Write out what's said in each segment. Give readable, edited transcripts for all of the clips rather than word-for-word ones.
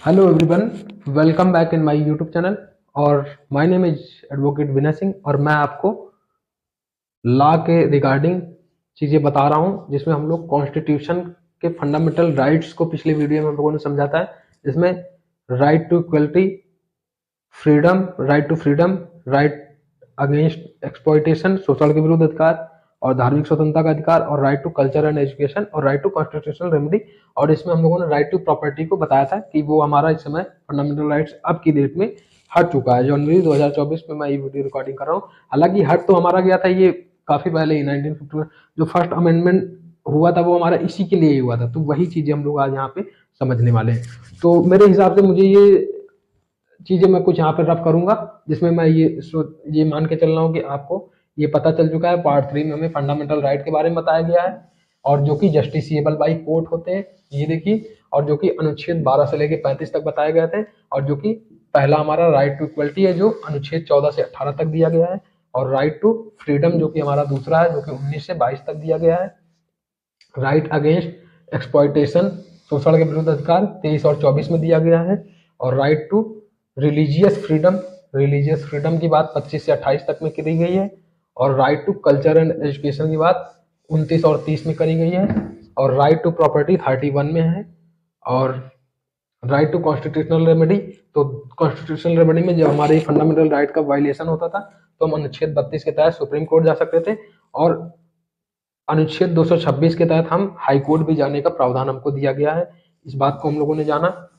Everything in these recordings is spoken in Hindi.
Hello everyone, welcome back in my YouTube channel. और my name is advocate Vinay Singh और मैं आपको लॉ के रिगार्डिंग चीज़ें बता रहा हूं, जिसमें हम लोग कॉन्स्टिट्यूशन के फंडामेंटल राइट्स को पिछले वीडियो में हम लोगों ने समझा था। इसमें right to equality, freedom, right against exploitation, शोषण के विरुद्ध अधिकार और धार्मिक स्वतंत्रता का अधिकार, और right to culture and education, और राइट टू कॉन्स्टिट्यूशनल रेमेडी। और इसमें हम लोगों ने राइट टू प्रॉपर्टी को बताया था कि वो हमारा इस समय फंडामेंटल राइट्स अब की डेट में हट चुका है। जनवरी 2024 में मैं ये वीडियो रिकॉर्डिंग कर रहा हूँ। हालांकि हट तो हमारा गया था ये काफी पहले ही 1950 में। जो फर्स्ट अमेंडमेंट हुआ था वो हमारा इसी के लिए ही हुआ था, तो वही चीजें हम लोग आज यहाँ पे समझने वाले हैं। तो मेरे हिसाब से मुझे ये चीजें मैं कुछ यहाँ पे रफ करूंगा, जिसमें मैं ये मान के चल रहा हूँ कि आपको ये पता चल चुका है। पार्ट 3 में हमें फंडामेंटल राइट के बारे में बताया गया है, और जो कि जस्टिसिएबल बाई कोर्ट होते हैं, ये देखिए। और जो कि अनुच्छेद 12 से लेकर 35 तक बताए गए थे। और जो कि पहला हमारा राइट टू इक्वलिटी है, जो अनुच्छेद 14 से 18 तक दिया गया है। और राइट टू फ्रीडम जो कि हमारा दूसरा है, जो कि 19 से 22 तक दिया गया है। राइट अगेंस्ट एक्सप्लॉइटेशन, शोषण के विरुद्ध अधिकार 23 और 24 में दिया गया है। और राइट टू रिलीजियस फ्रीडम की बात 25 से 28 तक में करी गई है। और right to culture and education की बात 29 और 30 में करी गई है। और राइट टू प्रॉपर्टी 31 में है। और राइट टू कॉन्स्टिट्यूशनल रेमेडी, तो कॉन्स्टिट्यूशनल रेमेडी में जब हमारे फंडामेंटल राइट का वायलेशन होता था तो हम अनुच्छेद 32 के तहत सुप्रीम कोर्ट जा सकते थे। और अनुच्छेद 226 के तहत हम हाई कोर्ट भी जाने का प्रावधान हमको दिया गया है। इस बात को हम लोगों ने जाना,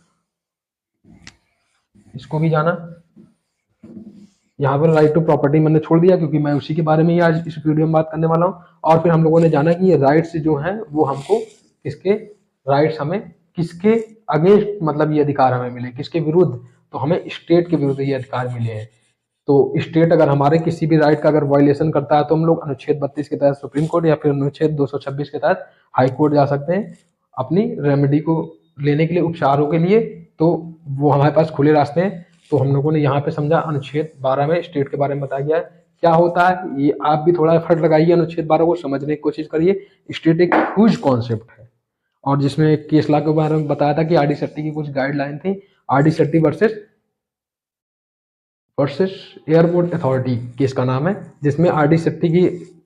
इसको भी जाना। यहाँ पर राइट टू प्रॉपर्टी मैंने छोड़ दिया क्योंकि मैं उसी के बारे में ही आज इस वीडियो में बात करने वाला हूँ। और फिर हम लोगों ने जाना कि ये राइट्स जो हैं वो हमको किसके राइट्स हमें किसके अगेंस्ट, मतलब ये अधिकार हमें मिले किसके विरुद्ध, तो हमें स्टेट के विरुद्ध ये अधिकार मिले हैं। तो स्टेट अगर हमारे किसी भी राइट का अगर वायलेशन करता है तो हम लोग अनुच्छेद 32 के तहत सुप्रीम कोर्ट या फिर अनुच्छेद 226 के तहत हाई कोर्ट जा सकते हैं अपनी रेमेडी को लेने के लिए, उपचारों के लिए। तो वो हमारे पास खुले रास्ते हैं। तो हम लोगों ने यहाँ पे समझा अनुच्छेद 12 में स्टेट के बारे में बताया गया है क्या होता है। ये आप भी थोड़ा एफर्ट लगाइए, अनुच्छेद 12 को समझने की कोशिश करिए। स्टेट एक ह्यूज कॉन्सेप्ट है, और जिसमें केस लॉ के बारे में बताया था कि आर डी सेट्टी की कुछ गाइडलाइन थी। R D Shetty versus airport authority case का नाम है, जिसमें आर डी सेट्टी की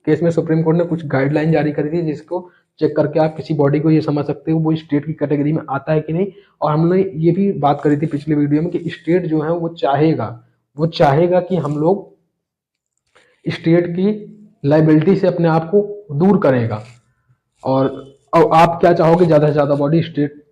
केस में सुप्रीम कोर्ट ने कुछ गाइडलाइन जारी करी थी, जिसको चेक करके आप किसी बॉडी को ये समझ सकते हो वो स्टेट की कैटेगरी में आता है कि नहीं। और हमने ये भी बात करी थी पिछले वीडियो में कि स्टेट जो है वो चाहेगा कि हम लोग स्टेट की लाइबिलिटी से अपने आप को दूर करेगा। और आप क्या चाहोगे, ज्यादा से ज्यादा बॉडी स्टेट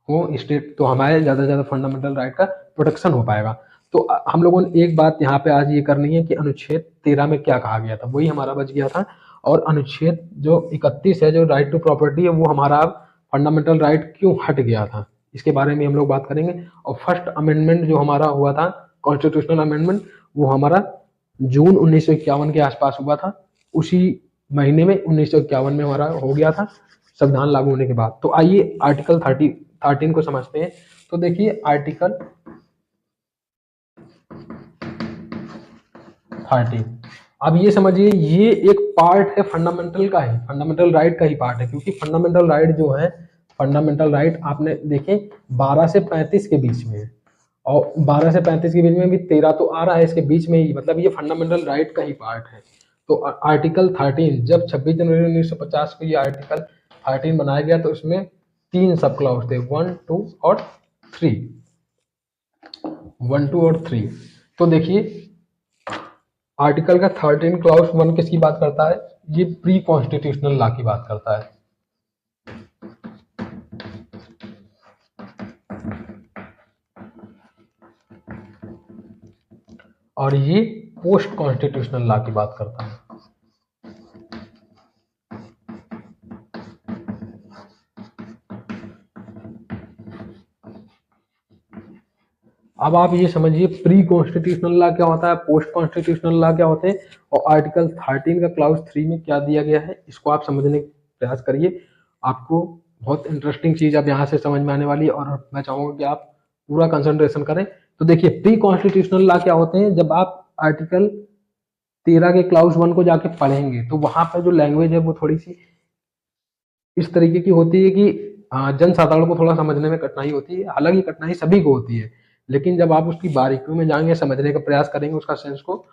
हो, स्टेट तो हमारे ज्यादा से ज्यादा फंडामेंटल राइट का प्रोटेक्शन हो पाएगा। तो हम लोगों ने एक बात यहाँ पे आज ये करनी है कि अनुच्छेद 13 में क्या कहा गया था, वही हमारा बच गया था। और अनुच्छेद जो 31 है, जो राइट टू प्रॉपर्टी है, वो हमारा फंडामेंटल राइट क्यों हट गया था, इसके बारे में हम लोग बात करेंगे। और फर्स्ट अमेंडमेंट जो हमारा हुआ था, कॉन्स्टिट्यूशनल अमेंडमेंट, वो हमारा जून 1951 के आसपास हुआ था। उसी महीने में 1951 में हमारा हो गया था संविधान लागू होने के बाद। तो आइए आर्टिकल 13 को समझते हैं। तो देखिए आर्टिकल 13, अब ये समझिए ये एक पार्ट है फंडामेंटल का ही, फंडामेंटल राइट का ही पार्ट है। क्योंकि फंडामेंटल राइट जो है, फंडामेंटल राइट आपने देखे 12 से 35 के बीच में है, और 12 से 35 के बीच में भी 13 तो आ रहा है इसके बीच में ही, मतलब ये फंडामेंटल राइट का ही पार्ट है। तो आर्टिकल 13 जब 26 जनवरी 1950 को ये आर्टिकल 13 बनाया गया तो इसमें 3 सब क्लॉज थे, 1, 2 और 3, 1, 2 और 3। तो देखिए आर्टिकल का 13 क्लॉज 1 किसकी बात करता है, ये प्री कॉन्स्टिट्यूशनल लॉ की बात करता है। और ये पोस्ट कॉन्स्टिट्यूशनल लॉ की बात करता है। अब आप ये समझिए प्री कॉन्स्टिट्यूशनल लॉ क्या होता है, पोस्ट कॉन्स्टिट्यूशनल लॉ क्या होते हैं, और आर्टिकल 13 का क्लाउज 3 में क्या दिया गया है, इसको आप समझने का प्रयास करिए। आपको बहुत इंटरेस्टिंग चीज अब यहाँ से समझ में आने वाली है, और मैं चाहूंगा कि आप पूरा कंसंट्रेशन करें। तो देखिए प्री कॉन्स्टिट्यूशनल लॉ क्या होते हैं, जब आप आर्टिकल 13 के क्लाउज 1 को जाके पढ़ेंगे तो वहां पर जो लैंग्वेज है वो थोड़ी सी इस तरीके की होती है कि जनसाधारण को थोड़ा समझने में कठिनाई होती है। हालांकि कठिनाई सभी को होती है, लेकिन जब आप उसकी बारीकियों में जाएंगे, समझने का प्रयास करेंगे उसका सेंस को,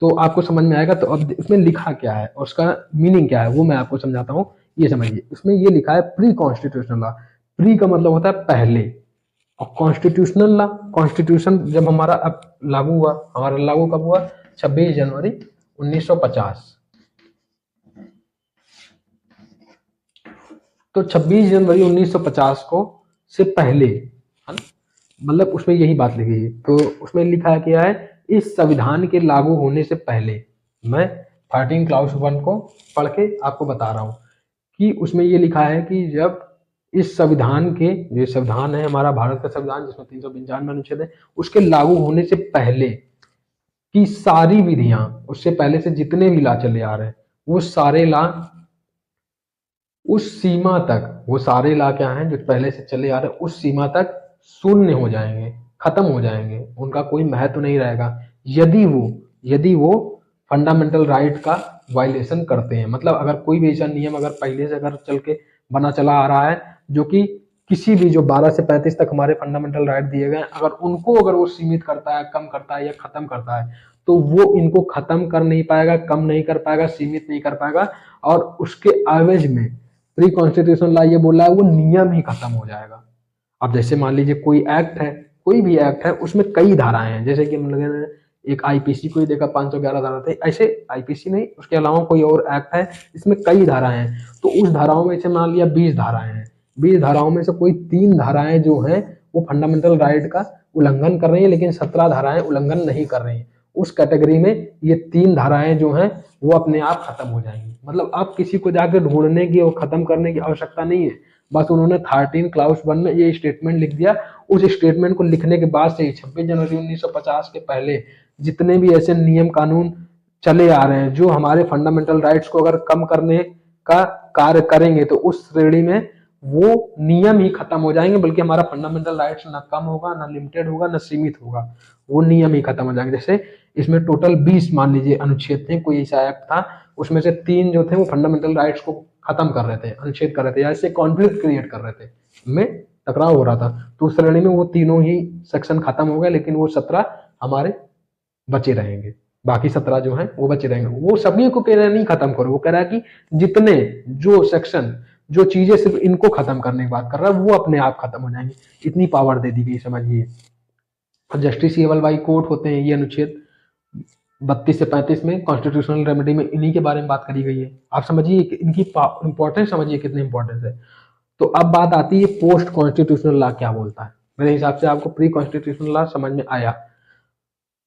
तो आपको समझ में आएगा। तो अब उसमें लिखा क्या है और उसका मीनिंग क्या है वो मैं आपको समझाता हूँ। ये समझिए, उसमें ये लिखा है प्री कॉन्स्टिट्यूशनल लॉ। प्री का मतलब होता है पहले, और कॉन्स्टिट्यूशनल लॉ, कॉन्स्टिट्यूशन जब हमारा अब लागू हुआ, हमारा लागू कब हुआ? 26 जनवरी 1950। तो 26 जनवरी 1950 को से पहले, है ना, मतलब उसमें यही बात लिखी है। तो उसमें लिखा क्या है? इस संविधान के लागू होने से पहले, मैं 13 क्लाउस 1 को पढ़ के आपको बता रहा हूँ कि उसमें ये लिखा है कि जब इस संविधान के, जो संविधान है हमारा भारत का संविधान जिसमें 395 अनुच्छेद है, उसके लागू होने से पहले की सारी विधियां, उससे पहले से जितने भी ला चले आ रहे हैं, वो सारे ला उस सीमा तक, वो सारे ला क्या हैं जो पहले से चले आ रहे हैं, उस सीमा तक शून्य हो जाएंगे, खत्म हो जाएंगे, उनका कोई महत्व नहीं रहेगा यदि वो फंडामेंटल राइट का वायलेशन करते हैं। मतलब अगर कोई भी ऐसा नियम अगर पहले से अगर चल के बना चला आ रहा है जो कि किसी भी, जो 12 से 35 तक हमारे फंडामेंटल राइट दिए गए, अगर उनको अगर वो सीमित करता है, कम करता है या खत्म करता है, तो वो इनको खत्म कर नहीं पाएगा, कम नहीं कर पाएगा, सीमित नहीं कर पाएगा, और उसके एवज में प्री कॉन्स्टिट्यूशन लॉ ये बोला है वो नियम ही खत्म हो जाएगा। अब जैसे मान लीजिए कोई एक्ट है, कोई भी एक्ट है, उसमें कई धाराएं हैं, जैसे कि हम लोगों ने एक आईपीसी को ही देखा, 511 धारा थे, ऐसे आईपीसी नहीं, उसके अलावा कोई और एक्ट है, इसमें कई धाराएं हैं। तो उस धाराओं में से मान लिया 20 धाराएं हैं, 20 धाराओं में से कोई 3 धाराएं जो हैं वो फंडामेंटल राइट का उल्लंघन कर रही है, लेकिन 17 धाराएं उल्लंघन नहीं कर रही है। उस कैटेगरी में ये 3 धाराएं जो हैं वो अपने आप खत्म हो जाएंगी। मतलब आप किसी को जाकर ढूंढने की और खत्म करने की आवश्यकता नहीं है, बस उन्होंने 13 क्लाउस 1 में ये स्टेटमेंट लिख दिया। उस स्टेटमेंट को लिखने के बाद से 26 जनवरी 1950 के पहले जितने भी ऐसे नियम कानून चले आ रहे हैं जो हमारे फंडामेंटल राइट्स को अगर कम करने का कार्य करेंगे, तो उस श्रेणी में वो नियम ही खत्म हो जाएंगे, बल्कि हमारा फंडामेंटल राइट्स ना कम होगा, ना लिमिटेड होगा, ना सीमित होगा, वो नियम ही खत्म हो जाएंगे। जैसे इसमें टोटल 20 मान लीजिए अनुच्छेद थे, कोई ऐसा एक्ट था, उसमें से 3 जो थे वो फंडामेंटल राइट्स को खत्म कर रहे थे, अनुच्छेद कर रहे थे, या इससे कॉन्फ्लिक्ट क्रिएट कर रहे थे, में टकराव हो रहा था, तो उस श्रेणी में वो तीनों ही सेक्शन खत्म हो गए, लेकिन वो 17 हमारे बचे रहेंगे। बाकी 17 जो हैं वो बचे रहेंगे। वो सभी को कह रहा है नहीं खत्म करो, वो कह रहा है कि जितने जो सेक्शन, जो चीजें सिर्फ इनको खत्म करने की बात कर रहा है, वो अपने आप खत्म हो जाएंगे। इतनी पावर दे दी गई, समझिए। जस्टिसएबल बाई कोर्ट होते हैं, ये अनुच्छेद 32 से 35 में कॉन्स्टिट्यूशनल रेमेडी में इन्हीं के बारे में बात करी गई है। आप समझिए इनकी इंपॉर्टेंस, समझिए कितनी इंपॉर्टेंस है। तो अब बात आती है पोस्ट कॉन्स्टिट्यूशनल लॉ क्या बोलता है। मेरे हिसाब से आपको प्री कॉन्स्टिट्यूशनल लॉ समझ में आया।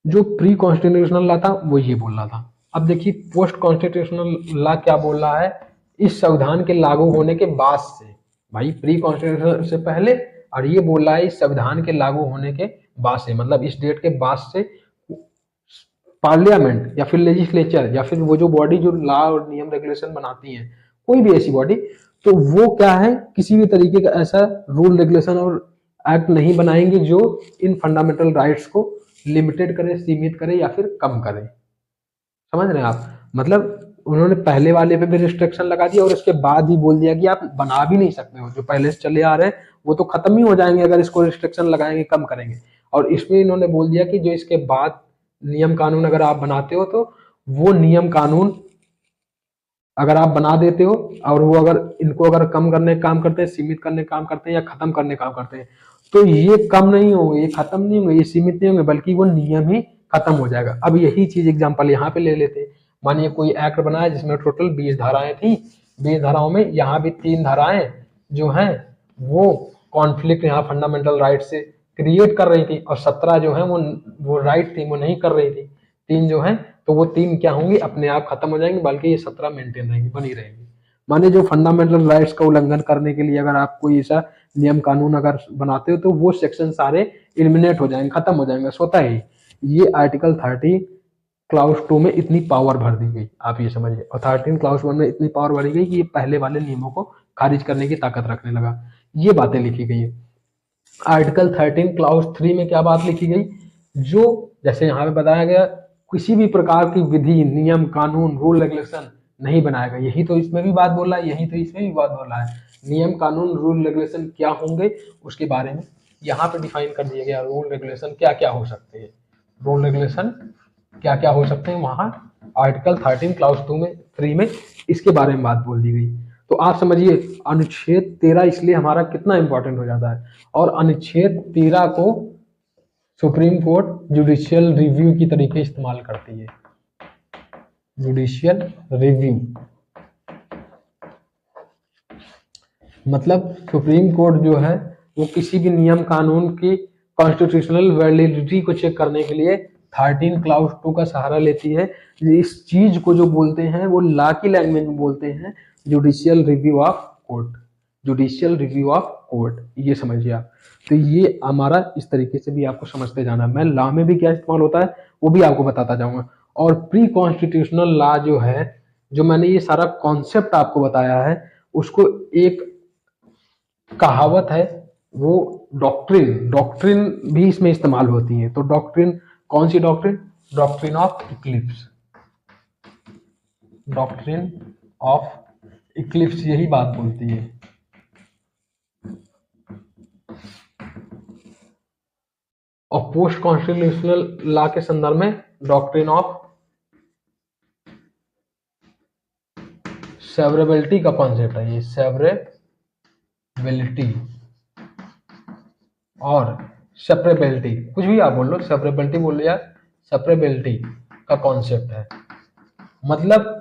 जो प्री कॉन्स्टिट्यूशनल लॉ था वो ये बोल रहा था। अब देखिए पोस्ट कॉन्स्टिट्यूशनल लॉ क्या बोल रहा है, इस संविधान के लागू होने के बाद से, भाई प्री कॉन्स्टिट्यूशन से पहले, और ये बोल रहा है इस संविधान के लागू होने के बाद से, मतलब इस डेट के बाद से पार्लियामेंट या फिर लेजिस्लेचर या फिर वो जो बॉडी जो लॉ और नियम रेगुलेशन बनाती है, कोई भी ऐसी बॉडी, तो वो क्या है, किसी भी तरीके का ऐसा रूल रेगुलेशन और एक्ट नहीं बनाएंगे जो इन फंडामेंटल राइट्स को लिमिटेड करे, सीमित करे या फिर कम करे। समझ रहे हैं आप? मतलब उन्होंने पहले वाले पे भी रिस्ट्रिक्शन लगा दिया और उसके बाद ही बोल दिया कि आप बना भी नहीं सकते हो, जो पहले से चले आ रहे हैं वो तो खत्म ही हो जाएंगे अगर इसको रिस्ट्रिक्शन लगाएंगे, कम करेंगे। और इसमें इन्होंने बोल दिया कि जो इसके बाद नियम कानून अगर आप बनाते हो, तो वो नियम कानून अगर आप बना देते हो और वो अगर इनको अगर कम करने का काम करते हैं, सीमित करने का काम करते हैं या खत्म करने का काम करते हैं, तो ये कम नहीं होंगे, ये खत्म नहीं होंगे, ये सीमित नहीं होंगे, बल्कि वो नियम ही खत्म हो जाएगा। अब यही चीज एग्जांपल यहाँ पे ले लेते हैं। मानिए कोई एक्ट बनाया जिसमें टोटल 20 धाराएं थी, 20 धाराओं में यहाँ भी 3 धाराएं जो हैं वो कॉन्फ्लिक्ट यहाँ फंडामेंटल राइट से क्रिएट कर रही थी, और 17 जो है वो राइट थी, वो नहीं कर रही थी। 3 जो है, तो वो 3 क्या होंगी, अपने आप खत्म हो जाएंगे, बल्कि ये 17 मेंटेन रहेंगी, बनी रहेंगी। माने जो फंडामेंटल राइट्स का उल्लंघन करने के लिए अगर आप कोई ऐसा नियम कानून अगर बनाते हो, तो वो सेक्शन सारे एलिमिनेट हो जाएंगे, खत्म हो जाएंगे स्वतः ही। ये आर्टिकल 30 क्लाउस 2 में इतनी पावर भर दी गई, आप ये समझिए। और 13 क्लाउस 1 में इतनी पावर भरी गई कि ये पहले वाले नियमों को खारिज करने की ताकत रखने लगा। ये बातें लिखी गई है। आर्टिकल 13 क्लाउस 3 में क्या बात लिखी गई, जो जैसे यहाँ पे बताया गया, किसी भी प्रकार की विधि, नियम कानून, रूल रेगुलेशन नहीं बनाएगा। यही तो इसमें भी बात बोला है, यही तो इसमें भी बात बोला है, नियम कानून रूल रेगुलेशन क्या होंगे उसके बारे में यहाँ पे डिफाइन कर दिया गया। रूल रेगुलेशन क्या क्या हो सकते हैं, रूल रेगुलेशन क्या क्या हो सकते हैं वहाँ आर्टिकल 13 क्लास 2 में 3 में इसके बारे में बात बोल दी गई। तो आप समझिए अनुच्छेद 13 इसलिए हमारा कितना इंपॉर्टेंट हो जाता है। और अनुच्छेद 13 को सुप्रीम कोर्ट जुडिशियल रिव्यू की तरीके इस्तेमाल करती है। जुडिशियल रिव्यू मतलब सुप्रीम कोर्ट जो है वो किसी भी नियम कानून की कॉन्स्टिट्यूशनल वैलिडिटी को चेक करने के लिए 13 क्लाउज 2 का सहारा लेती है। इस चीज को जो बोलते हैं वो लॉ की लैंग्वेज में बोलते हैं judicial review of court. Judicial review of court, ये समझिए आप। तो ये हमारा इस तरीके से भी आपको समझते जाना है। मैं लॉ में भी क्या इस्तेमाल होता है वो भी आपको बताता जाऊंगा। और प्री कॉन्स्टिट्यूशनल लॉ जो है, जो मैंने ये सारा कॉन्सेप्ट आपको बताया है, उसको एक कहावत है वो डॉक्ट्रिन, डॉक्ट्रिन भी इसमें इस्तेमाल होती है। तो डॉक्ट्रिन कौन सी doctrine? Doctrine of eclipse, doctrine of eclipse यही बात बोलती है। और पोस्ट कॉन्स्टिट्यूशनल लॉ के संदर्भ में डॉक्ट्रिन ऑफ सेवरेबिलिटी का कॉन्सेप्ट है ये, सेवरेबिलिटी और सेपरेबिलिटी, कुछ भी आप बोल लो, सेपरेबिलिटी बोल लो या सेपरेबिलिटी का कॉन्सेप्ट है। मतलब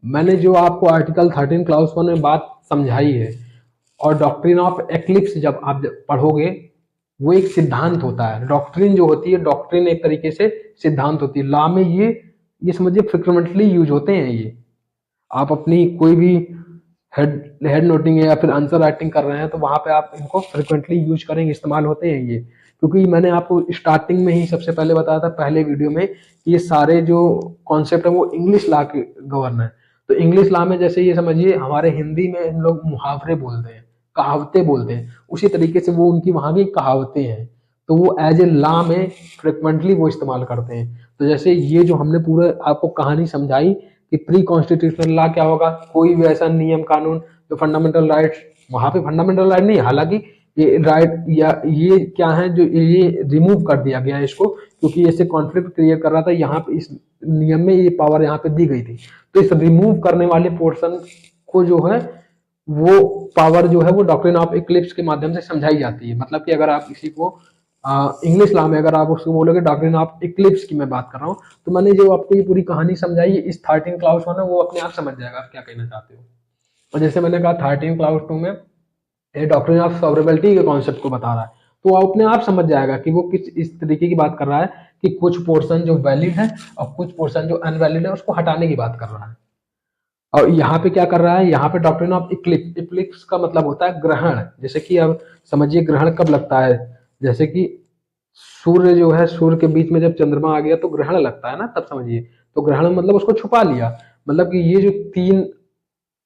मैंने जो आपको आर्टिकल 13 क्लास 1 में बात समझाई है, और डॉक्ट्रिन ऑफ एक्लिप्स जब आप पढ़ोगे वो एक सिद्धांत होता है। डॉक्ट्रिन जो होती है, डॉक्ट्रिन एक तरीके से सिद्धांत होती है। लॉ में ये समझिए फ्रिक्वेंटली यूज होते हैं। ये आप अपनी कोई भी हेड नोटिंग है या फिर आंसर राइटिंग कर रहे हैं तो वहां पे आप इनको फ्रिक्वेंटली यूज करेंगे, इस्तेमाल होते हैं ये। क्योंकि मैंने आपको स्टार्टिंग में ही सबसे पहले बताया था पहले वीडियो में कि ये सारे जो कॉन्सेप्ट है वो इंग्लिश लॉ के गवर्न है। तो इंग्लिश लॉ में जैसे ये समझिए हमारे हिंदी में हम लोग मुहावरे बोलते हैं, कहावतें बोलते हैं, उसी तरीके से वो उनकी वहां की कहावतें हैं। तो वो एज ए लॉ में फ्रिक्वेंटली वो इस्तेमाल करते हैं। तो जैसे ये जो हमने पूरा आपको कहानी समझाई कि प्री कॉन्स्टिट्यूशनल लॉ क्या होगा, कोई भी ऐसा नियम कानून जो फंडामेंटल राइट्स, वहां पे फंडामेंटल राइट नहीं, हालांकि ये राइट या ये क्या है जो ये रिमूव कर दिया गया है इसको, क्योंकि इससे कॉन्फ्लिक्ट क्रिएट कर रहा था। यहाँ पे इस नियम में ये पावर यहाँ पे दी गई थी। तो इस रिमूव करने वाले पोर्शन को जो है वो पावर जो है वो डॉक्ट्रिन ऑफ इक्लिप्स के माध्यम से समझाई जाती है। मतलब कि अगर आप किसी को इंग्लिश लॉ में अगर आप उसको बोलोगे डॉक्ट्रिन ऑफ इक्लिप्स की मैं बात कर रहा हूँ, तो मैंने जो आपको ये पूरी कहानी समझाई है इस 13 क्लास 1 है वो अपने आप समझ जाएगा आप क्या कहना चाहते हो। और जैसे मैंने कहा 13 क्लास 2 में ये डॉक्ट्रिन ऑफ सॉवरेबिलिटी के कॉन्सेप्ट को बता रहा है, तो वो अपने आप समझ जाएगा कि वो किस इस तरीके की बात कर रहा है कि कुछ पोर्शन जो वैलिड है और कुछ पोर्शन जो अनवैलिड है उसको हटाने की बात कर रहा है। और यहाँ पे क्या कर रहा है, यहाँ पे डॉक्ट्रिन ऑफ इक्लिप्स, इक्लिप्स का मतलब होता है ग्रहण। जैसे कि अब समझिए ग्रहण कब लगता है, जैसे कि सूर्य जो है, सूर्य के बीच में जब चंद्रमा आ गया तो ग्रहण लगता है ना, तब समझिए। तो ग्रहण मतलब उसको छुपा लिया, मतलब कि ये जो 3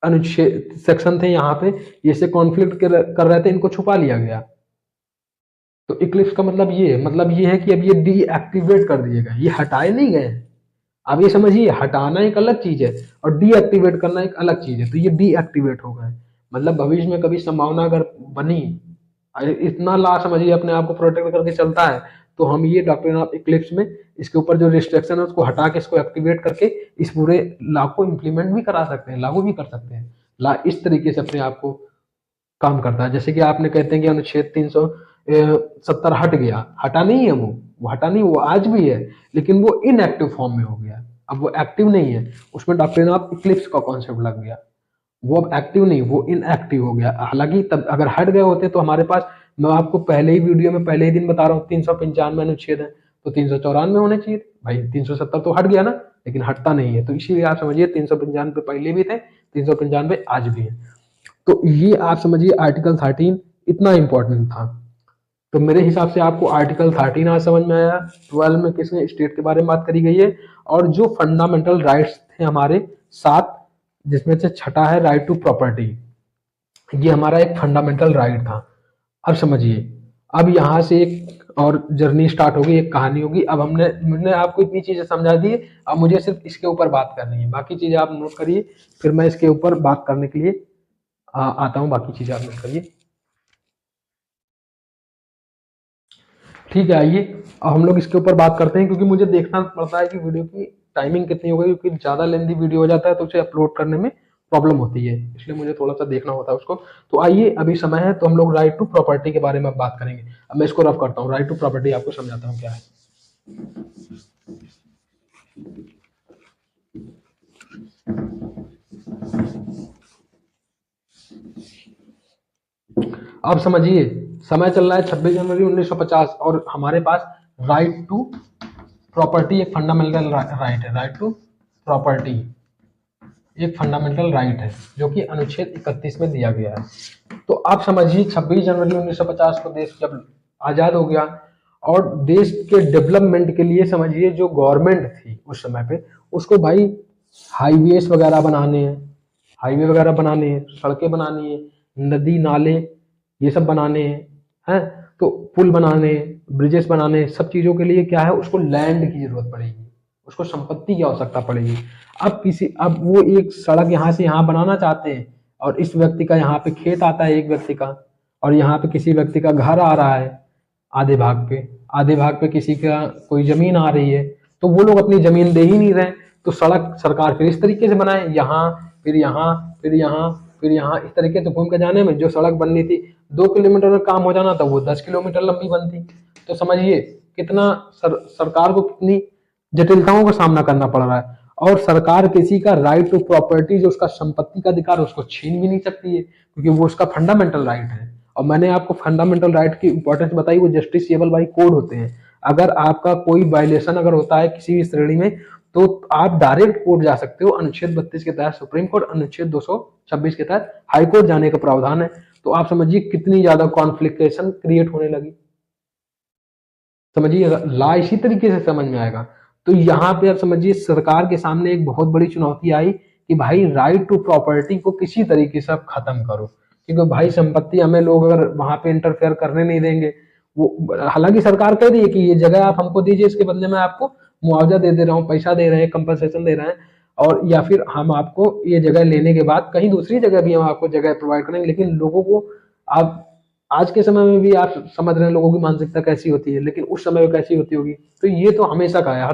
अनुच्छेद सेक्शन थे यहाँ पे, ये से कॉन्फ्लिक्ट कर रहे थे, इनको छुपा लिया गया। तो इक्लिप्स का मतलब ये है कि अब ये डीएक्टिवेट कर दिए गए, ये हटाए नहीं गए। अब ये समझिए हटाना एक अलग चीज है और डीएक्टिवेट करना एक अलग चीज है। तो ये डीएक्टिवेट हो गए, मतलब भविष्य में कभी संभावना अगर बनी, इतना ला समझिए अपने आप को प्रोटेक्ट करके चलता है, तो हम ये डॉक्ट्रिन ऑफ इक्लिप्स में इसके ऊपर जो रिस्ट्रिक्शन है उसको हटा के इसको एक्टिवेट करके इस पूरे लॉ को इम्प्लीमेंट भी करा सकते हैं, लागू भी कर सकते हैं। लॉ इस तरीके से अपने आप को काम करता है। जैसे कि आपने कहते हैं कि अनुच्छेद 370 हट गया, हटा नहीं है वो हटा नहीं, वो आज भी है, लेकिन वो इनएक्टिव फॉर्म में हो गया। अब वो एक्टिव नहीं है, उसमें डॉक्ट्रिन ऑफ इक्लिप्स का कॉन्सेप्ट लग गया। वो अब एक्टिव नहीं, वो इनएक्टिव हो गया। हालांकि तब अगर हट गए होते तो हमारे पास, मैं आपको पहले ही वीडियो में पहले ही दिन बता रहा हूँ 395 अनुच्छेद है, तो 394 होने चाहिए भाई। 370 तो हट गया ना, लेकिन हटता नहीं है। तो इसीलिए आप समझिए 395 पहले भी थे, 395 आज भी है। तो ये आप समझिए आर्टिकल 13 इतना इंपॉर्टेंट था। तो मेरे हिसाब से आपको आर्टिकल 13 आज समझ में आया। 12 में किसने स्टेट के बारे में बात करी गई है, और जो फंडामेंटल राइट्स थे हमारे 7, जिसमें से छठा है राइट टू प्रॉपर्टी। ये हमारा एक फंडामेंटल राइट था। अब समझिए, अब यहाँ से एक और जर्नी स्टार्ट होगी, एक कहानी होगी। अब मैंने आपको इतनी चीजें समझा दी, अब मुझे सिर्फ इसके ऊपर बात करनी है, बाकी चीजें आप नोट करिए, फिर मैं इसके ऊपर बात करने के लिए आता हूँ, बाकी चीजें आप नोट करिए। ठीक है, आइए अब हम लोग इसके ऊपर बात करते हैं, क्योंकि मुझे देखना पड़ता है कि वीडियो की टाइमिंग कितनी हो गई, क्योंकि ज़्यादा लेंथी वीडियो हो जाता है तो उसे अपलोड करने में प्रॉब्लम होती है, इसलिए मुझे थोड़ा सा देखना होता है उसको। तो आइए, अभी समय है तो हम लोग राइट टू प्रॉपर्टी के बारे में अब बात करेंगे। अब मैं इसको रफ करता हूँ, राइट टू प्रॉपर्टी आपको समझाता हूँ क्या है। अब समझिए, समय चल रहा है 26 जनवरी 1950 और हमारे पास राइट टू प्रॉपर्टी एक फंडामेंटल राइट है। राइट टू प्रॉपर्टी एक फंडामेंटल राइट है जो कि अनुच्छेद 31 में दिया गया है। तो आप समझिए, 26 जनवरी 1950 को देश जब आजाद हो गया, और देश के डेवलपमेंट के लिए समझिए जो गवर्नमेंट थी उस समय पे, उसको भाई हाईवेज वगैरह बनाने हैं, हाईवे वगैरह बनाने हैं, सड़कें बनानी है, नदी नाले ये सब बनाने हैं, तो पुल बनाने, ब्रिजेस बनाने, सब चीजों के लिए क्या है, उसको लैंड की जरूरत पड़ेगी, उसको संपत्ति की आवश्यकता पड़ेगी। अब वो एक सड़क यहाँ से यहाँ बनाना चाहते हैं, और इस व्यक्ति का यहाँ पे खेत आता है एक व्यक्ति का, और यहाँ पे किसी व्यक्ति का घर आ रहा है आधे भाग पे, आधे भाग पे किसी का कोई जमीन आ रही है, तो वो लोग अपनी जमीन दे ही नहीं रहे। तो सड़क सरकार फिर इस तरीके से बनाए, यहाँ फिर यहाँ फिर यहाँ फिर यहाँ, इस तरीके से घूम के जाने में जो सड़क बननी थी 2 किलोमीटर में काम हो जाना था, वो 10 किलोमीटर लंबी बनती। तो समझिए कितना सरकार को कितनी जटिलताओं का सामना करना पड़ रहा है। और सरकार किसी का राइट टू प्रॉपर्टी, जो उसका संपत्ति का अधिकार है, उसको छीन भी नहीं सकती है, क्योंकि वो उसका फंडामेंटल राइट है। और मैंने आपको फंडामेंटल राइट की इंपॉर्टेंस बताई, वो जस्टिसएबल बाय कोड होते हैं। अगर आपका कोई वायलेशन अगर होता है किसी भी श्रेणी में, तो आप डायरेक्ट कोर्ट जा सकते हो। अनुच्छेद 32 के तहत सुप्रीम कोर्ट, अनुच्छेद 226 के तहत हाई कोर्ट जाने का प्रावधान है। तो आप समझिए कितनी ज्यादा कॉन्फ्लिक्टेशन क्रिएट होने लगी। समझिए, ला इसी तरीके से समझ में आएगा। तो यहाँ पे आप समझिए सरकार के सामने एक बहुत बड़ी चुनौती आई कि भाई राइट टू प्रॉपर्टी को किसी तरीके से आप खत्म करो, क्योंकि भाई संपत्ति हमें लोग अगर वहां पे इंटरफेयर करने नहीं देंगे। वो हालांकि सरकार कह रही है कि ये जगह आप हमको दीजिए, इसके बदले में आपको मुआवजा दे रहा हूँ, पैसा दे रहे हैं, कंपनसेशन दे रहे हैं, और या फिर हम आपको ये जगह लेने के बाद कहीं दूसरी जगह भी हम आपको जगह प्रोवाइड करेंगे। लेकिन लोगों को आप आज के समय में भी आप समझ रहे हैं लोगों की मानसिकता कैसी होती है, लेकिन उस समय में कैसी होती होगी। तो ये तो हमेशा का है,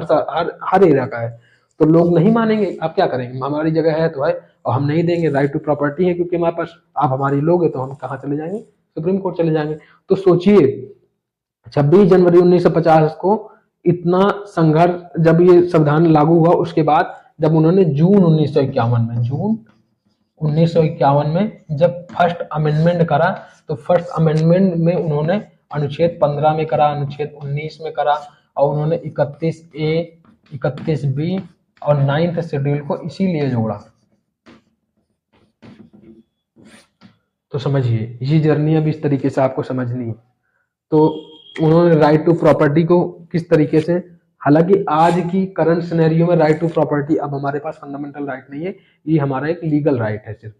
हर एरिया का है। तो लोग नहीं मानेंगे, आप क्या करेंगे, हमारी जगह है तो है, और हम नहीं देंगे, राइट टू प्रॉपर्टी है क्योंकि हमारे पास, आप हमारी लोग है तो हम कहाँ चले जाएंगे, सुप्रीम कोर्ट चले जाएंगे। तो सोचिए 26 जनवरी 1950 को इतना संघर्ष, जब ये संविधान लागू हुआ उसके बाद, जब उन्होंने जून 1951 में जब फर्स्ट अमेंडमेंट करा, तो फर्स्ट अमेंडमेंट में उन्होंने अनुच्छेद 15 में करा, अनुच्छेद 19 में करा, और उन्होंने 31A, 31B और 9th शेड्यूल को इसीलिए जोड़ा। तो समझिए ये जर्नी अब इस तरीके से आपको समझनी है। तो उन्होंने राइट टू प्रॉपर्टी को किस तरीके से, हालांकि आज की करंट सिनेरियो में राइट टू प्रॉपर्टी अब हमारे पास फंडामेंटल राइट नहीं है, ये हमारा एक लीगल राइट है, सिर्फ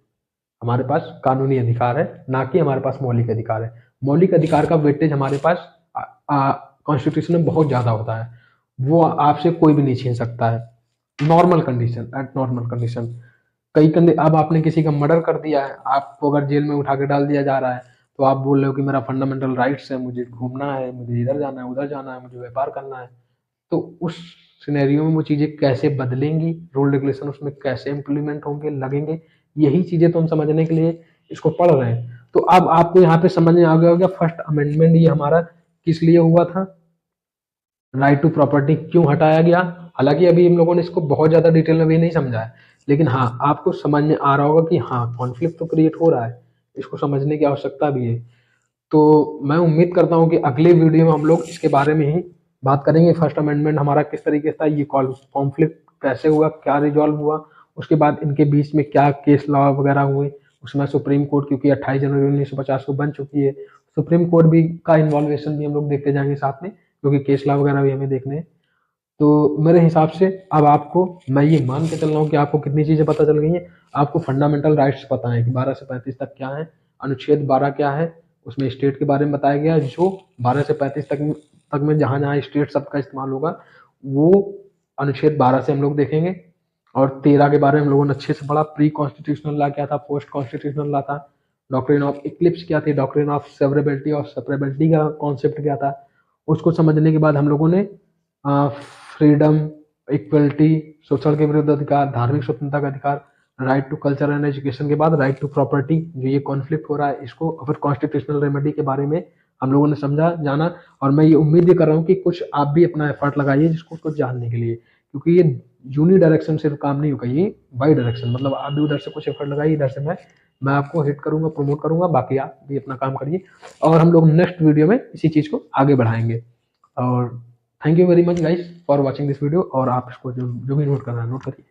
हमारे पास कानूनी अधिकार है, ना कि हमारे पास मौलिक अधिकार है। मौलिक अधिकार का वेटेज हमारे पास कॉन्स्टिट्यूशन में बहुत ज्यादा होता है, वो आपसे कोई भी नहीं छीन सकता है। Normal condition, eight normal condition, अब आपने किसी का मर्डर कर दिया है, आपको अगर जेल में उठा के डाल दिया जा रहा है, तो आप बोल रहे हो कि मेरा फंडामेंटल राइट्स है, मुझे घूमना है, मुझे इधर जाना है, उधर जाना है, मुझे व्यापार करना है। तो उस सिनेरियो में वो चीजें कैसे बदलेंगी, रूल रेगुलेशन उसमें कैसे इंप्लीमेंट होंगे, लगेंगे, यही चीजें तो हम समझने के लिए इसको पढ़ रहे हैं। तो अब आपको यहाँ पे समझ में आ गया होगा फर्स्ट अमेंडमेंट ये हमारा किस लिए हुआ था, राइट टू प्रॉपर्टी क्यों हटाया गया। हालांकि अभी हम लोगों ने इसको बहुत ज्यादा डिटेल में भी नहीं समझा है, लेकिन हाँ आपको समझ में आ रहा होगा कि हाँ कॉन्फ्लिक्ट तो क्रिएट हो रहा है, इसको समझने की आवश्यकता भी है। तो मैं उम्मीद करता हूँ कि अगले वीडियो में हम लोग इसके बारे में ही बात करेंगे, फर्स्ट अमेंडमेंट हमारा किस तरीके से था, ये कॉन्फ्लिक्ट कैसे हुआ, क्या रिजॉल्व हुआ, उसके बाद इनके बीच में क्या केस लॉ वगैरह हुए, उसमें सुप्रीम कोर्ट, क्योंकि 28 जनवरी 1950 को बन चुकी है, सुप्रीम कोर्ट भी का इन्वॉल्वेशन भी हम लोग देखते जाएंगे साथ में, क्योंकि केस लॉ वगैरह भी हमें देखने हैं। तो मेरे हिसाब से अब आपको, मैं ये मान के चल रहा हूँ कि आपको कितनी चीजें पता चल गई हैं। आपको फंडामेंटल राइट्स पता है कि 12 से 35 तक क्या है, अनुच्छेद 12 क्या है, उसमें स्टेट के बारे में बताया गया है, जो 12 से 35 तक में जहां जहां स्टेट शब्द का इस्तेमाल होगा वो अनुच्छेद 12 से हम लोग देखेंगे। और 13 के बारे में हम लोगों ने अच्छे से पढ़ा। प्री कॉन्स्टिट्यूशनल लॉ क्या था, पोस्ट कॉन्स्टिट्यूशनल लॉ था, डॉक्ट्रिन ऑफ इक्लिप्स क्या थी, डॉक्ट्रिन ऑफ सेवरेबिलिटी और सेपरेबिलिटी का कॉन्सेप्ट क्या था। उसको समझने के बाद हम लोगों ने फ्रीडम, इक्वलिटी, शोषण के विरुद्ध अधिकार, धार्मिक स्वतंत्रता का अधिकार, right to culture and education के बाद राइट टू प्रॉपर्टी, जो ये कॉन्फ्लिक्ट हो रहा है इसको, फिर कॉन्स्टिट्यूशनल रेमेडी के बारे में हम लोगों ने समझा जाना। और मैं ये उम्मीद भी कर रहा हूँ कि कुछ आप भी अपना एफर्ट लगाइए जिसको उसको जानने के लिए, क्योंकि ये यूनी डायरेक्शन से काम नहीं होगा, ये बाई डायरेक्शन, मतलब आप भी उधर से कुछ एफर्ट लगाइए, इधर से मैं आपको हिट करूंगा, प्रमोट करूंगा, बाकी आप भी अपना काम करिए और हम लोग नेक्स्ट वीडियो में इसी चीज़ को आगे बढ़ाएंगे। और thank you very much guys for watching this video. और आप इसको जो भी नोट करना है नोट करिए।